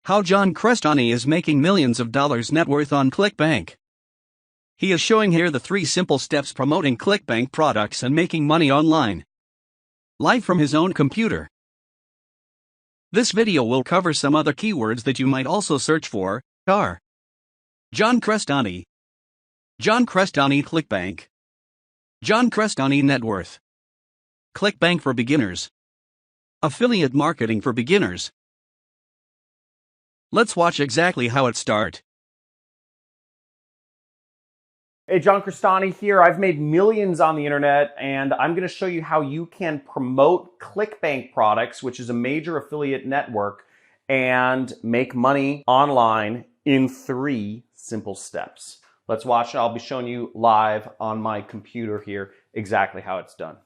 How John Crestani is making millions of dollars net worth on Clickbank. He is showing here the 3 simple steps promoting Clickbank products and making money online. Live from his own computer. This video will cover some other keywords that you might also search for. Are John Crestani, Clickbank, John Crestani net worth, Clickbank for beginners, affiliate marketing for beginners. Let's watch exactly how it starts. Hey, John Crestani here. I've made millions on the internet, and I'm going to show you how you can promote Clickbank products, which is a major affiliate network, and make money online in 3 simple steps. Let's watch. I'll be showing you live on my computer here exactly how it's done.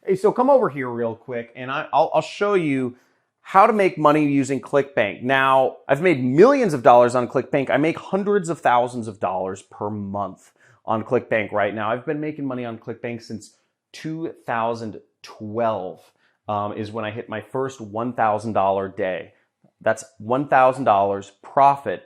Hey, so come over here real quick and I'll show you how to make money using Clickbank. Now, I've made millions of dollars on Clickbank. I make hundreds of thousands of dollars per month on Clickbank right now. I've been making money on Clickbank since 2012 is when I hit my first $1,000 day. That's $1,000 profit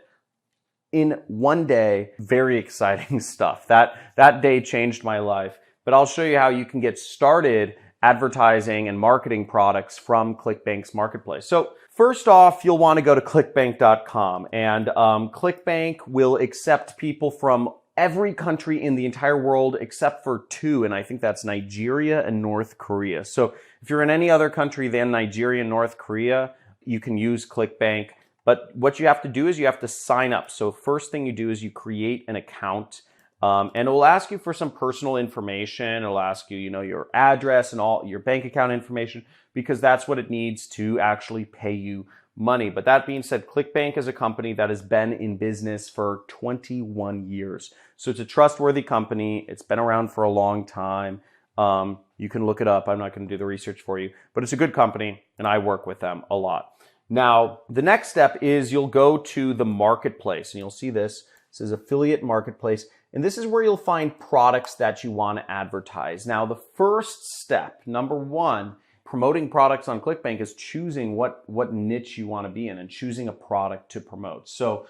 in one day. Very exciting stuff. That day changed my life. But I'll show you how you can get started advertising and marketing products from Clickbank's marketplace. So first off, you'll want to go to clickbank.com, and Clickbank will accept people from every country in the entire world except for 2, and I think that's Nigeria and North Korea. So if you're in any other country than Nigeria and North Korea, you can use Clickbank. But what you have to do is you have to sign up. So first thing you do is you create an account. And it will ask you for some personal information. It'll ask you, your address and all your bank account information, because that's what it needs to actually pay you money. But that being said, Clickbank is a company that has been in business for 21 years. So it's a trustworthy company. It's been around for a long time. You can look it up. I'm not going to do the research for you, but it's a good company and I work with them a lot. Now, the next step is you'll go to the marketplace and you'll see this. This is affiliate marketplace. And this is where you'll find products that you want to advertise. Now, the first step, number 1, promoting products on Clickbank is choosing what niche you want to be in and choosing a product to promote. So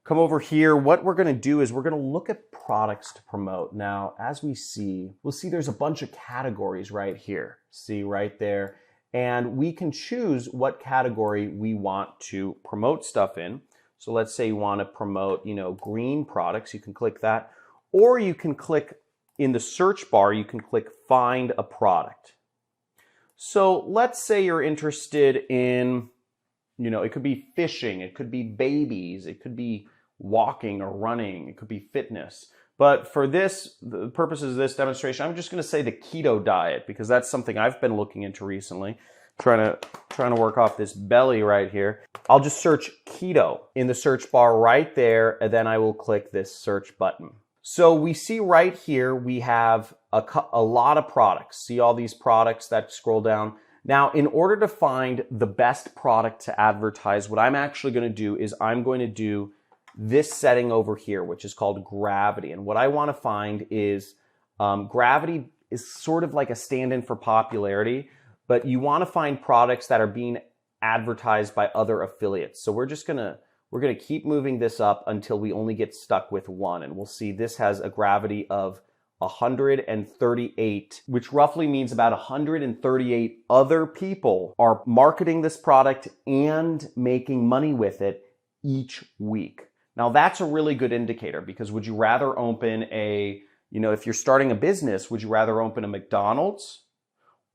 come over here. What we're going to do is we're going to look at products to promote. Now, as we'll see there's a bunch of categories right here. See right there. And we can choose what category we want to promote stuff in. So let's say you want to promote, green products. You can click that. Or you can click in the search bar, you can click find a product. So let's say you're interested in, it could be fishing, it could be babies, it could be walking or running, it could be fitness. But for the purposes of this demonstration, I'm just going to say the keto diet, because that's something I've been looking into recently. Trying to work off this belly right here. I'll just search keto in the search bar right there, and then I will click this search button. So we see right here, we have a lot of products. See all these products that scroll down. Now, in order to find the best product to advertise, what I'm actually going to do is I'm going to do this setting over here, which is called gravity. And what I want to find is gravity is sort of like a stand-in for popularity, but you want to find products that are being advertised by other affiliates. So we're going to keep moving this up until we only get stuck with 1. And we'll see this has a gravity of 138, which roughly means about 138 other people are marketing this product and making money with it each week. Now that's a really good indicator, because would you rather open if you're starting a business, would you rather open a McDonald's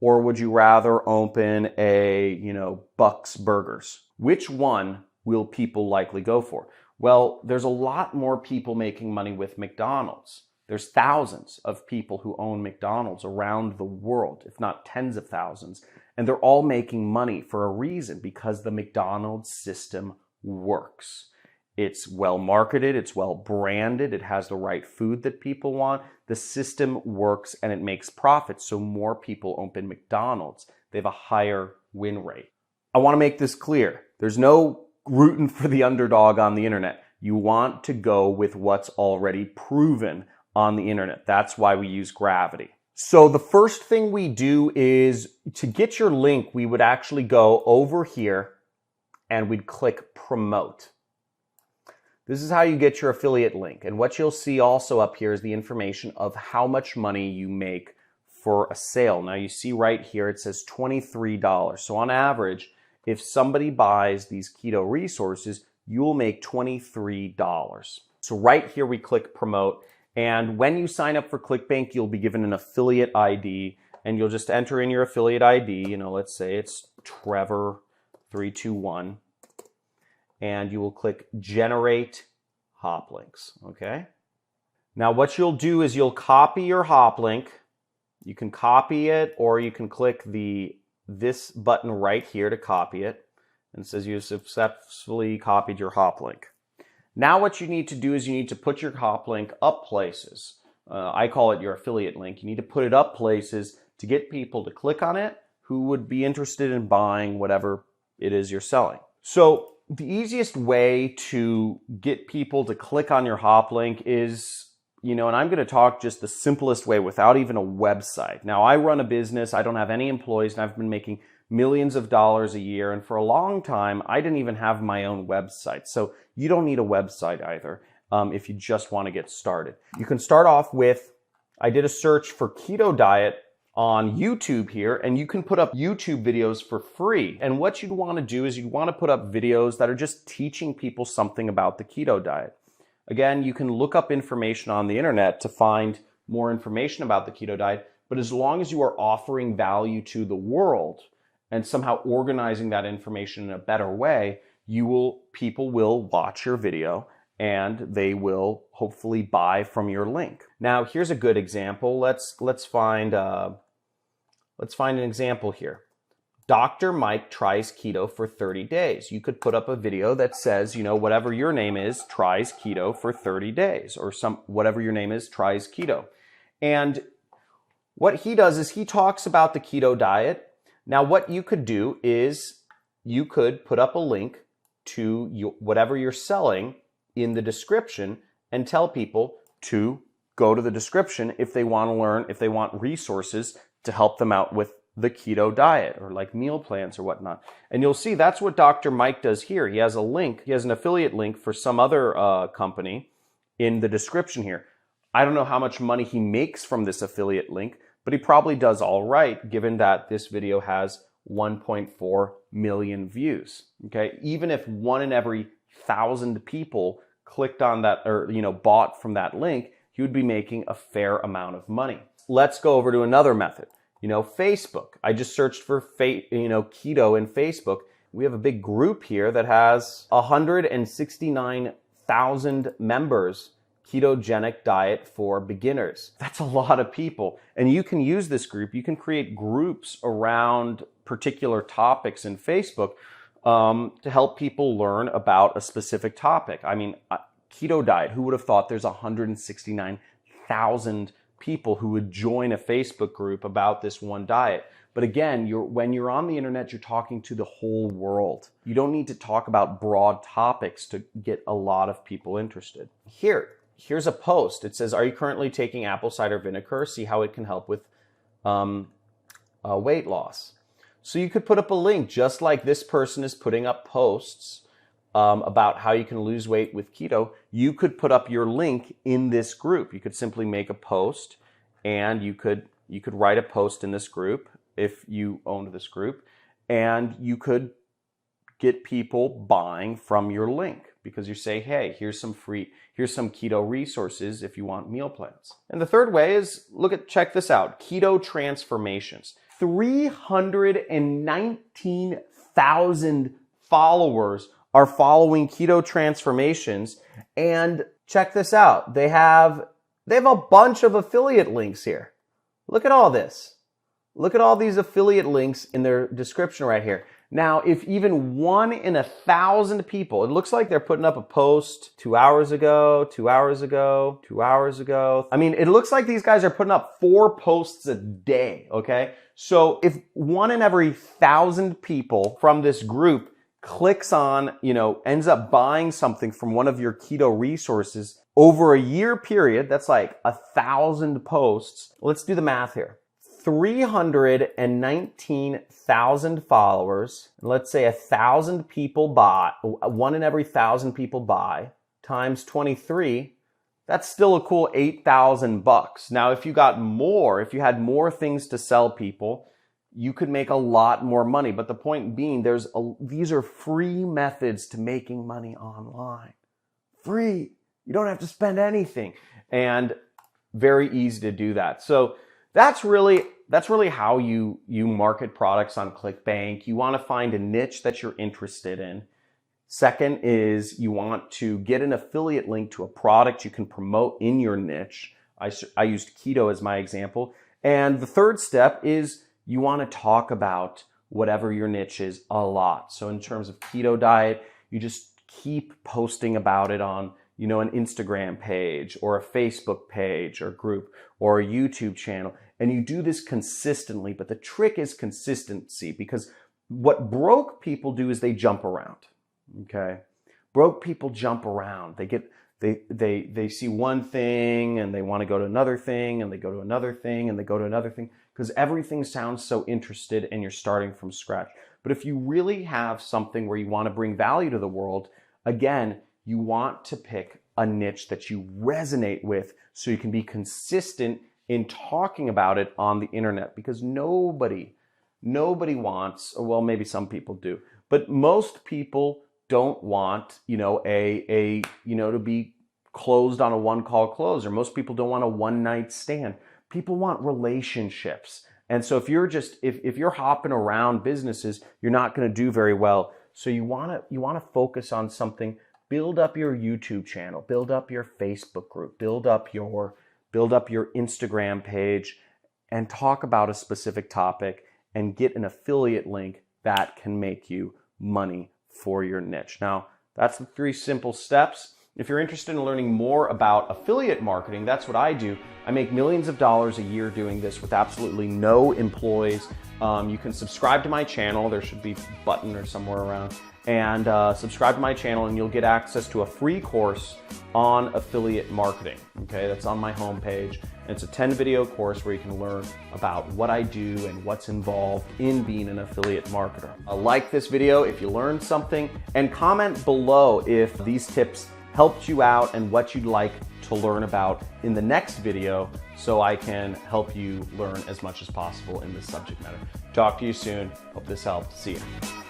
or would you rather open a, Buck's Burgers? Which one will people likely go for? Well, there's a lot more people making money with McDonald's. There's thousands of people who own McDonald's around the world, if not tens of thousands, and they're all making money for a reason, because the McDonald's system works. It's well marketed, it's well branded, it has the right food that people want. The system works and it makes profits, so more people open McDonald's. They have a higher win rate. I want to make this clear. There's no rooting for the underdog on the internet. You want to go with what's already proven on the internet. That's why we use gravity. So the first thing we do is to get your link, we would actually go over here and we'd click promote. This is how you get your affiliate link. And what you'll see also up here is the information of how much money you make for a sale. Now you see right here, it says $23. So on average, if somebody buys these keto resources, you'll make $23. So right here we click promote. And when you sign up for Clickbank, you'll be given an affiliate ID and you'll just enter in your affiliate ID. You know, let's say it's Trevor321 and you will click generate hop links. Okay. Now what you'll do is you'll copy your hop link. You can copy it or you can click this button right here to copy it. And it says you successfully copied your hop link. Now what you need to do is you need to put your hop link up places. I call it your affiliate link. You need to put it up places to get people to click on it who would be interested in buying whatever it is you're selling. So the easiest way to get people to click on your hop link is, and I'm going to talk just the simplest way without even a website. Now I run a business. I don't have any employees and I've been making millions of dollars a year. And for a long time, I didn't even have my own website. So you don't need a website either if you just want to get started. You can start off with, I did a search for keto diet on YouTube here, and you can put up YouTube videos for free. And what you'd want to do is you'd want to put up videos that are just teaching people something about the keto diet. Again, you can look up information on the internet to find more information about the keto diet, but as long as you are offering value to the world, and somehow organizing that information in a better way, people will watch your video and they will hopefully buy from your link. Now, here's a good example. Let's find an example here. Dr. Mike tries keto for 30 days. You could put up a video that says, whatever your name is, tries keto for 30 days, or whatever your name is, tries keto. And what he does is he talks about the keto diet. Now, what you could do is you could put up a link to whatever you're selling in the description and tell people to go to the description if they want to learn, if they want resources to help them out with the keto diet or like meal plans or whatnot. And you'll see that's what Dr. Mike does here. He has a link, he has an affiliate link for some other company in the description here. I don't know how much money he makes from this affiliate link, but he probably does all right, given that this video has 1.4 million views. Okay, even if 1 in every 1,000 people clicked on that or bought from that link, he would be making a fair amount of money. Let's go over to another method. Facebook. I just searched for keto in Facebook. We have a big group here that has 169,000 members. Ketogenic diet for beginners. That's a lot of people. And you can use this group. You can create groups around particular topics in Facebook to help people learn about a specific topic. I mean, keto diet, who would have thought there's 169,000 people who would join a Facebook group about this one diet? But again, when you're on the internet, you're talking to the whole world. You don't need to talk about broad topics to get a lot of people interested. Here's a post. It says, are you currently taking apple cider vinegar? See how it can help with weight loss. So you could put up a link just like this person is putting up posts about how you can lose weight with keto. You could put up your link in this group. You could simply make a post and you could write a post in this group if you owned this group, and you could get people buying from your link because you say, hey, here's some keto resources if you want meal plans. And the third way is, check this out, keto transformations. 319,000 followers are following keto transformations, and check this out. They have a bunch of affiliate links here. Look at all this. Look at all these affiliate links in their description right here. Now, if even 1 in 1,000 people, it looks like they're putting up a post 2 hours ago, 2 hours ago, 2 hours ago. I mean, it looks like these guys are putting up 4 posts a day, okay? So if 1 in every 1,000 people from this group clicks on, ends up buying something from one of your keto resources, Over a year period, that's like 1,000 posts. Let's do the math here. 319,000 followers. Let's say 1,000 people buy, 1 in every 1,000 people buy, times 23. That's still a cool $8,000. Now, if you got more, if you had more things to sell people, you could make a lot more money. But the point being, these are free methods to making money online. Free. You don't have to spend anything, and very easy to do that. So that's really how you market products on Clickbank. You want to find a niche that you're interested in. Second is you want to get an affiliate link to a product you can promote in your niche. I used keto as my example. And the third step is you want to talk about whatever your niche is a lot. So in terms of keto diet, you just keep posting about it on an Instagram page or a Facebook page or group or a YouTube channel. And you do this consistently, but the trick is consistency, because what broke people do is they jump around. Okay. Broke people jump around. They see one thing and they want to go to another thing and they go to another thing and they go to another thing, because everything sounds so interested and you're starting from scratch. But if you really have something where you want to bring value to the world, again, you want to pick a niche that you resonate with so you can be consistent in talking about it on the internet, because nobody wants, or well, maybe some people do, but most people don't want, to be closed on a one-call close, or most people don't want a one-night stand. People want relationships. And so if you're hopping around businesses, you're not going to do very well. So you want to focus on something. Build up your YouTube channel, build up your Facebook group, build up your Instagram page, and talk about a specific topic and get an affiliate link that can make you money for your niche. Now, that's the 3 simple steps. If you're interested in learning more about affiliate marketing, that's what I do. I make millions of dollars a year doing this with absolutely no employees. You can subscribe to my channel. There should be a button or somewhere around. And subscribe to my channel and you'll get access to a free course on affiliate marketing. Okay, that's on my homepage. And it's a 10-video course where you can learn about what I do and what's involved in being an affiliate marketer. Like this video if you learned something, and comment below if these tips helped you out and what you'd like to learn about in the next video, so I can help you learn as much as possible in this subject matter. Talk to you soon. Hope this helped. See you.